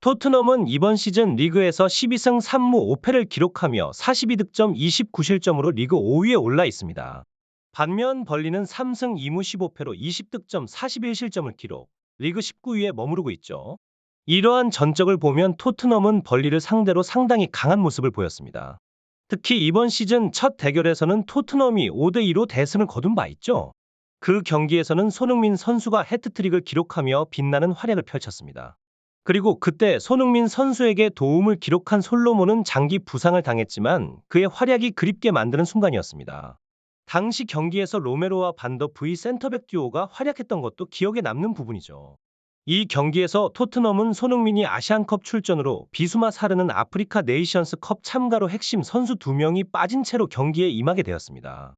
토트넘은 이번 시즌 리그에서 12승 3무 5패를 기록하며 42득점 29실점으로 리그 5위에 올라 있습니다. 반면 벌리는 3승 2무 15패로 20득점 41실점을 기록, 리그 19위에 머무르고 있죠. 이러한 전적을 보면 토트넘은 벌리를 상대로 상당히 강한 모습을 보였습니다. 특히 이번 시즌 첫 대결에서는 토트넘이 5대2로 대승을 거둔 바 있죠. 그 경기에서는 손흥민 선수가 해트트릭을 기록하며 빛나는 활약을 펼쳤습니다. 그리고 그때 손흥민 선수에게 도움을 기록한 솔로몬은 장기 부상을 당했지만 그의 활약이 그립게 만드는 순간이었습니다. 당시 경기에서 로메로와 반더 브이 센터백 듀오가 활약했던 것도 기억에 남는 부분이죠. 이 경기에서 토트넘은 손흥민이 아시안컵 출전으로 비수마 사르는 아프리카 네이션스컵 참가로 핵심 선수 2명이 빠진 채로 경기에 임하게 되었습니다.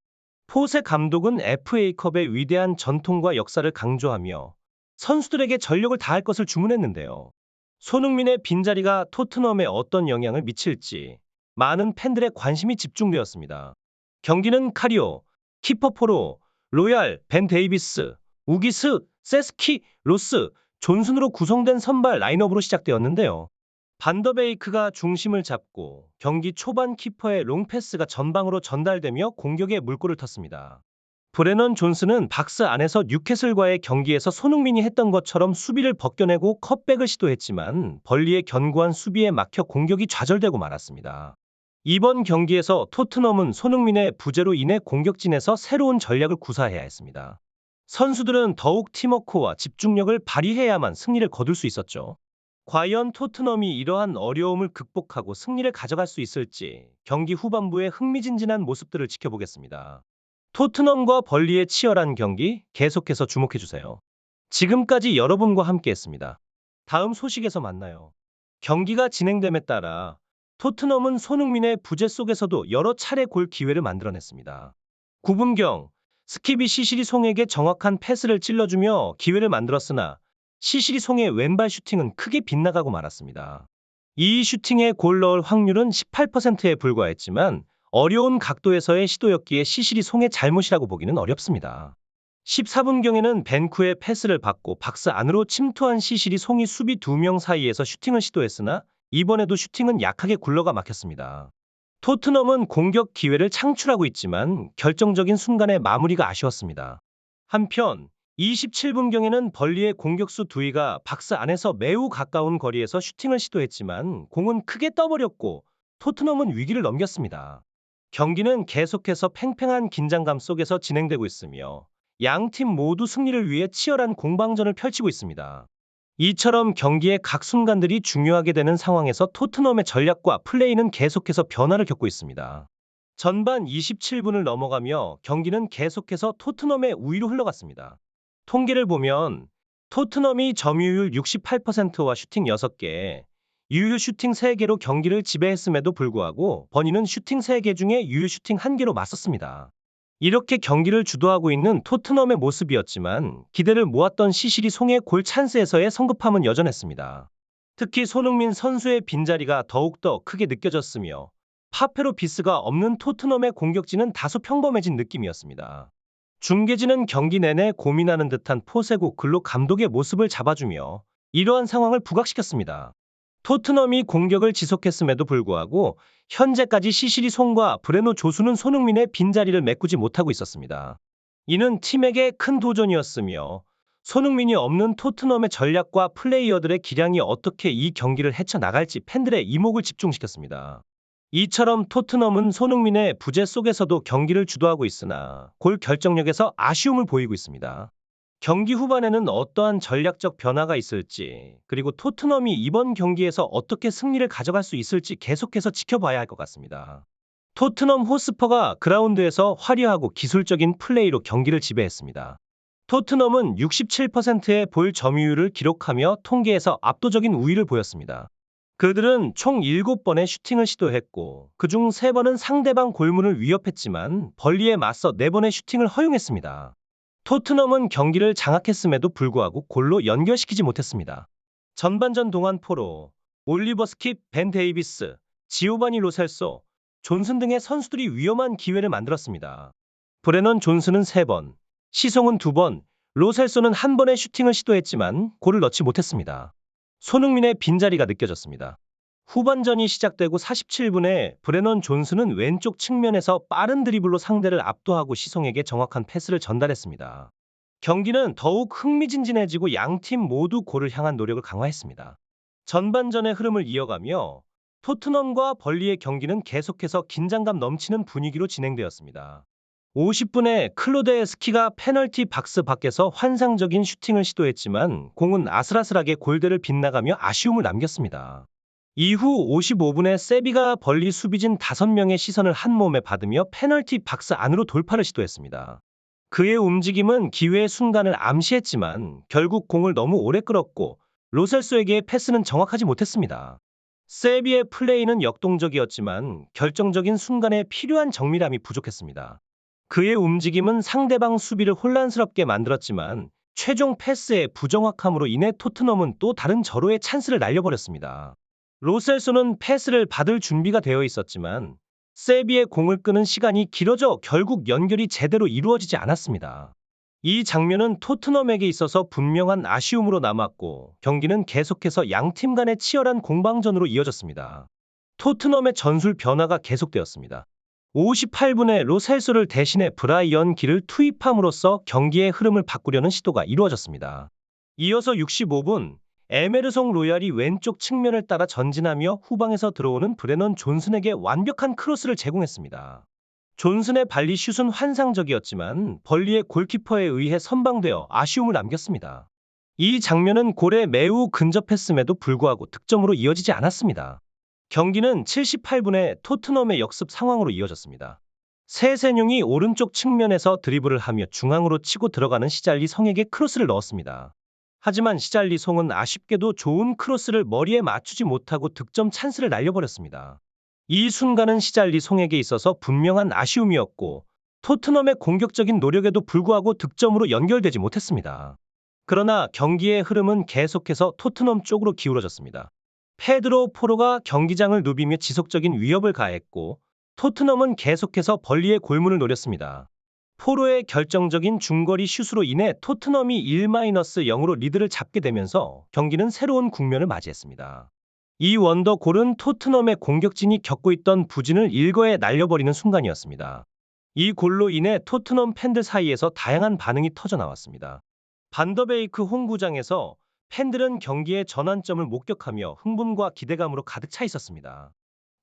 포세 감독은 FA컵의 위대한 전통과 역사를 강조하며 선수들에게 전력을 다할 것을 주문했는데요. 손흥민의 빈자리가 토트넘에 어떤 영향을 미칠지 많은 팬들의 관심이 집중되었습니다. 경기는 카리오, 키퍼포로, 로얄, 벤 데이비스, 우기스, 세스키, 로스, 존슨으로 구성된 선발 라인업으로 시작되었는데요. 반더베이크가 중심을 잡고 경기 초반 키퍼의 롱패스가 전방으로 전달되며 공격에 물꼬를 텄습니다. 브레넌 존슨은 박스 안에서 뉴캐슬과의 경기에서 손흥민이 했던 것처럼 수비를 벗겨내고 컷백을 시도했지만 벌리의 견고한 수비에 막혀 공격이 좌절되고 말았습니다. 이번 경기에서 토트넘은 손흥민의 부재로 인해 공격진에서 새로운 전략을 구사해야 했습니다. 선수들은 더욱 팀워크와 집중력을 발휘해야만 승리를 거둘 수 있었죠. 과연 토트넘이 이러한 어려움을 극복하고 승리를 가져갈 수 있을지 경기 후반부의 흥미진진한 모습들을 지켜보겠습니다. 토트넘과 벌리의 치열한 경기 계속해서 주목해주세요. 지금까지 여러분과 함께했습니다. 다음 소식에서 만나요. 경기가 진행됨에 따라 토트넘은 손흥민의 부재 속에서도 여러 차례 골 기회를 만들어냈습니다. 9분경 스키비 시시리 송에게 정확한 패스를 찔러주며 기회를 만들었으나 시시리 송의 왼발 슈팅은 크게 빗나가고 말았습니다. 이 슈팅에 골 넣을 확률은 18%에 불과했지만 어려운 각도에서의 시도였기에 시시리 송의 잘못이라고 보기는 어렵습니다. 14분경에는 벤쿠의 패스를 받고 박스 안으로 침투한 시시리 송이 수비 2명 사이에서 슈팅을 시도했으나 이번에도 슈팅은 약하게 굴러가 막혔습니다. 토트넘은 공격 기회를 창출하고 있지만 결정적인 순간의 마무리가 아쉬웠습니다. 한편 27분경에는 벌리의 공격수 두이가 박스 안에서 매우 가까운 거리에서 슈팅을 시도했지만 공은 크게 떠버렸고 토트넘은 위기를 넘겼습니다. 경기는 계속해서 팽팽한 긴장감 속에서 진행되고 있으며 양팀 모두 승리를 위해 치열한 공방전을 펼치고 있습니다. 이처럼 경기의 각 순간들이 중요하게 되는 상황에서 토트넘의 전략과 플레이는 계속해서 변화를 겪고 있습니다. 전반 27분을 넘어가며 경기는 계속해서 토트넘의 우위로 흘러갔습니다. 통계를 보면 토트넘이 점유율 68%와 슈팅 6개, 유효 슈팅 3개로 경기를 지배했음에도 불구하고 버니는 슈팅 3개 중에 유효 슈팅 1개로 맞섰습니다. 이렇게 경기를 주도하고 있는 토트넘의 모습이었지만 기대를 모았던 시시리 송의 골 찬스에서의 성급함은 여전했습니다. 특히 손흥민 선수의 빈자리가 더욱더 크게 느껴졌으며 파페로 비스가 없는 토트넘의 공격진은 다소 평범해진 느낌이었습니다. 중계진은 경기 내내 고민하는 듯한 포세고 글로 감독의 모습을 잡아주며 이러한 상황을 부각시켰습니다. 토트넘이 공격을 지속했음에도 불구하고 현재까지 시시리 송과 브레노 조수는 손흥민의 빈자리를 메꾸지 못하고 있었습니다. 이는 팀에게 큰 도전이었으며 손흥민이 없는 토트넘의 전략과 플레이어들의 기량이 어떻게 이 경기를 헤쳐나갈지 팬들의 이목을 집중시켰습니다. 이처럼 토트넘은 손흥민의 부재 속에서도 경기를 주도하고 있으나 골 결정력에서 아쉬움을 보이고 있습니다. 경기 후반에는 어떠한 전략적 변화가 있을지, 그리고 토트넘이 이번 경기에서 어떻게 승리를 가져갈 수 있을지 계속해서 지켜봐야 할 것 같습니다. 토트넘 호스퍼가 그라운드에서 화려하고 기술적인 플레이로 경기를 지배했습니다. 토트넘은 67%의 볼 점유율을 기록하며 통계에서 압도적인 우위를 보였습니다. 그들은 총 7번의 슈팅을 시도했고 그중 3번은 상대방 골문을 위협했지만 벌리에 맞서 4번의 슈팅을 허용했습니다. 토트넘은 경기를 장악했음에도 불구하고 골로 연결시키지 못했습니다. 전반전 동안 포로, 올리버 스킵, 벤 데이비스, 지오바니 로셀소, 존슨 등의 선수들이 위험한 기회를 만들었습니다. 브레넌 존슨은 3번, 시송은 2번, 로셀소는 1번의 슈팅을 시도했지만 골을 넣지 못했습니다. 손흥민의 빈자리가 느껴졌습니다. 후반전이 시작되고 47분에 브레넌 존슨은 왼쪽 측면에서 빠른 드리블로 상대를 압도하고 시송에게 정확한 패스를 전달했습니다. 경기는 더욱 흥미진진해지고 양팀 모두 골을 향한 노력을 강화했습니다. 전반전의 흐름을 이어가며 토트넘과 벌리의 경기는 계속해서 긴장감 넘치는 분위기로 진행되었습니다. 50분에 클로데스키가 페널티 박스 밖에서 환상적인 슈팅을 시도했지만 공은 아슬아슬하게 골대를 빗나가며 아쉬움을 남겼습니다. 이후 55분에 세비가 벌리 수비진 5명의 시선을 한 몸에 받으며 페널티 박스 안으로 돌파를 시도했습니다. 그의 움직임은 기회의 순간을 암시했지만 결국 공을 너무 오래 끌었고 로셀소에게 패스는 정확하지 못했습니다. 세비의 플레이는 역동적이었지만 결정적인 순간에 필요한 정밀함이 부족했습니다. 그의 움직임은 상대방 수비를 혼란스럽게 만들었지만 최종 패스의 부정확함으로 인해 토트넘은 또 다른 절호의 찬스를 날려버렸습니다. 로셀소는 패스를 받을 준비가 되어 있었지만 세비의 공을 끄는 시간이 길어져 결국 연결이 제대로 이루어지지 않았습니다. 이 장면은 토트넘에게 있어서 분명한 아쉬움으로 남았고 경기는 계속해서 양팀 간의 치열한 공방전으로 이어졌습니다. 토트넘의 전술 변화가 계속되었습니다. 58분에 로셀소를 대신해 브라이언 기를 투입함으로써 경기의 흐름을 바꾸려는 시도가 이루어졌습니다. 이어서 65분 에메르송 로얄이 왼쪽 측면을 따라 전진하며 후방에서 들어오는 브레넌 존슨에게 완벽한 크로스를 제공했습니다. 존슨의 발리 슛은 환상적이었지만 벌리의 골키퍼에 의해 선방되어 아쉬움을 남겼습니다. 이 장면은 골에 매우 근접했음에도 불구하고 득점으로 이어지지 않았습니다. 경기는 78분에 토트넘의 역습 상황으로 이어졌습니다. 세세뇽이 오른쪽 측면에서 드리블을 하며 중앙으로 치고 들어가는 시잘리 성에게 크로스를 넣었습니다. 하지만 시잘리 송은 아쉽게도 좋은 크로스를 머리에 맞추지 못하고 득점 찬스를 날려버렸습니다. 이 순간은 시잘리 송에게 있어서 분명한 아쉬움이었고 토트넘의 공격적인 노력에도 불구하고 득점으로 연결되지 못했습니다. 그러나 경기의 흐름은 계속해서 토트넘 쪽으로 기울어졌습니다. 페드로 포로가 경기장을 누비며 지속적인 위협을 가했고 토트넘은 계속해서 벌리의 골문을 노렸습니다. 포로의 결정적인 중거리 슛으로 인해 토트넘이 1-0으로 리드를 잡게 되면서 경기는 새로운 국면을 맞이했습니다. 이 원더골은 토트넘의 공격진이 겪고 있던 부진을 일거에 날려버리는 순간이었습니다. 이 골로 인해 토트넘 팬들 사이에서 다양한 반응이 터져나왔습니다. 반더베이크 홈구장에서 팬들은 경기의 전환점을 목격하며 흥분과 기대감으로 가득 차 있었습니다.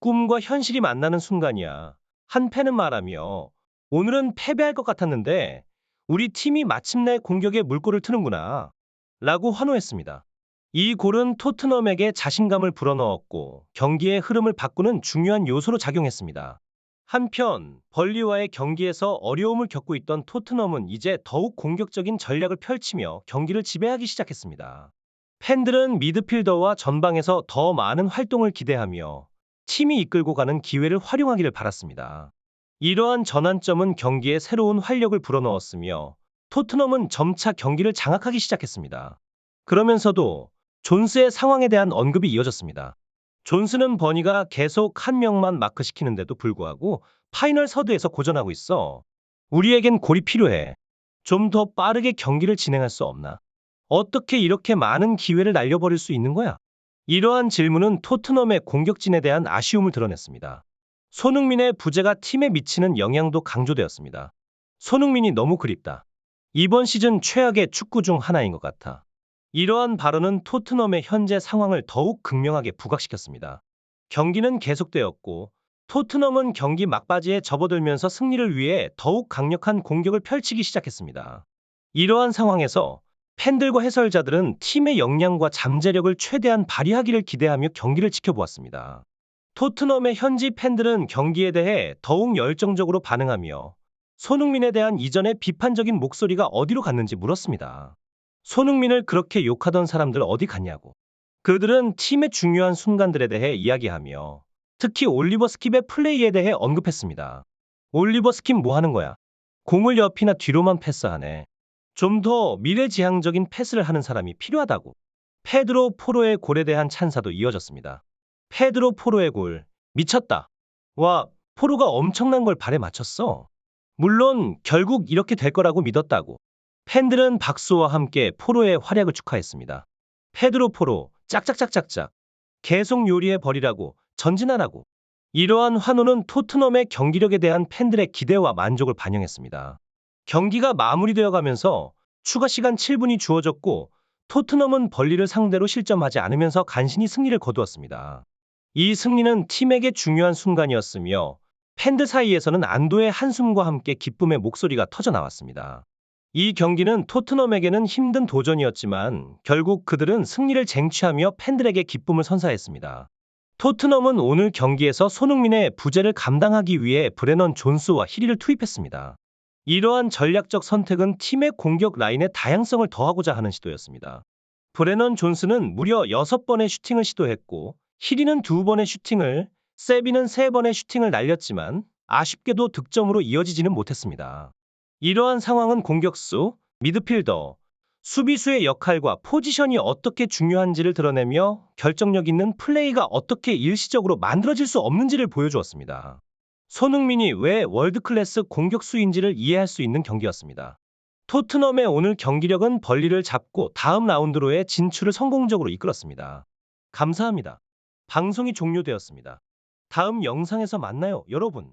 꿈과 현실이 만나는 순간이야. 한 팬은 말하며 오늘은 패배할 것 같았는데 우리 팀이 마침내 공격에 물꼬를 트는구나 라고 환호했습니다. 이 골은 토트넘에게 자신감을 불어넣었고 경기의 흐름을 바꾸는 중요한 요소로 작용했습니다. 한편 벌리와의 경기에서 어려움을 겪고 있던 토트넘은 이제 더욱 공격적인 전략을 펼치며 경기를 지배하기 시작했습니다. 팬들은 미드필더와 전방에서 더 많은 활동을 기대하며 팀이 이끌고 가는 기회를 활용하기를 바랐습니다. 이러한 전환점은 경기에 새로운 활력을 불어넣었으며 토트넘은 점차 경기를 장악하기 시작했습니다. 그러면서도 존스의 상황에 대한 언급이 이어졌습니다. 존스는 버니가 계속 한 명만 마크시키는데도 불구하고 파이널 서드에서 고전하고 있어. 우리에겐 골이 필요해. 좀 더 빠르게 경기를 진행할 수 없나? 어떻게 이렇게 많은 기회를 날려버릴 수 있는 거야? 이러한 질문은 토트넘의 공격진에 대한 아쉬움을 드러냈습니다. 손흥민의 부재가 팀에 미치는 영향도 강조되었습니다. 손흥민이 너무 그립다. 이번 시즌 최악의 축구 중 하나인 것 같아. 이러한 발언은 토트넘의 현재 상황을 더욱 극명하게 부각시켰습니다. 경기는 계속되었고 토트넘은 경기 막바지에 접어들면서 승리를 위해 더욱 강력한 공격을 펼치기 시작했습니다. 이러한 상황에서 팬들과 해설자들은 팀의 역량과 잠재력을 최대한 발휘하기를 기대하며 경기를 지켜보았습니다. 토트넘의 현지 팬들은 경기에 대해 더욱 열정적으로 반응하며 손흥민에 대한 이전의 비판적인 목소리가 어디로 갔는지 물었습니다. 손흥민을 그렇게 욕하던 사람들 어디 갔냐고. 그들은 팀의 중요한 순간들에 대해 이야기하며 특히 올리버 스킵의 플레이에 대해 언급했습니다. 올리버 스킵 뭐 하는 거야? 공을 옆이나 뒤로만 패스하네. 좀 더 미래지향적인 패스를 하는 사람이 필요하다고. 페드로 포로의 골에 대한 찬사도 이어졌습니다. 페드로 포로의 골, 미쳤다. 와, 포로가 엄청난 걸 발에 맞췄어. 물론 결국 이렇게 될 거라고 믿었다고. 팬들은 박수와 함께 포로의 활약을 축하했습니다. 페드로 포로, 짝짝짝짝짝. 계속 요리해 버리라고, 전진하라고. 이러한 환호는 토트넘의 경기력에 대한 팬들의 기대와 만족을 반영했습니다. 경기가 마무리되어 가면서 추가 시간 7분이 주어졌고 토트넘은 벌리를 상대로 실점하지 않으면서 간신히 승리를 거두었습니다. 이 승리는 팀에게 중요한 순간이었으며 팬들 사이에서는 안도의 한숨과 함께 기쁨의 목소리가 터져 나왔습니다. 이 경기는 토트넘에게는 힘든 도전이었지만 결국 그들은 승리를 쟁취하며 팬들에게 기쁨을 선사했습니다. 토트넘은 오늘 경기에서 손흥민의 부재를 감당하기 위해 브레넌 존스와 히리를 투입했습니다. 이러한 전략적 선택은 팀의 공격 라인의 다양성을 더하고자 하는 시도였습니다. 브레넌 존스는 무려 6번의 슈팅을 시도했고 히리는 2번의 슈팅을, 세비는 3번의 슈팅을 날렸지만 아쉽게도 득점으로 이어지지는 못했습니다. 이러한 상황은 공격수, 미드필더, 수비수의 역할과 포지션이 어떻게 중요한지를 드러내며 결정력 있는 플레이가 어떻게 일시적으로 만들어질 수 없는지를 보여주었습니다. 손흥민이 왜 월드클래스 공격수인지를 이해할 수 있는 경기였습니다. 토트넘의 오늘 경기력은 벌리를 잡고 다음 라운드로의 진출을 성공적으로 이끌었습니다. 감사합니다. 방송이 종료되었습니다. 다음 영상에서 만나요, 여러분.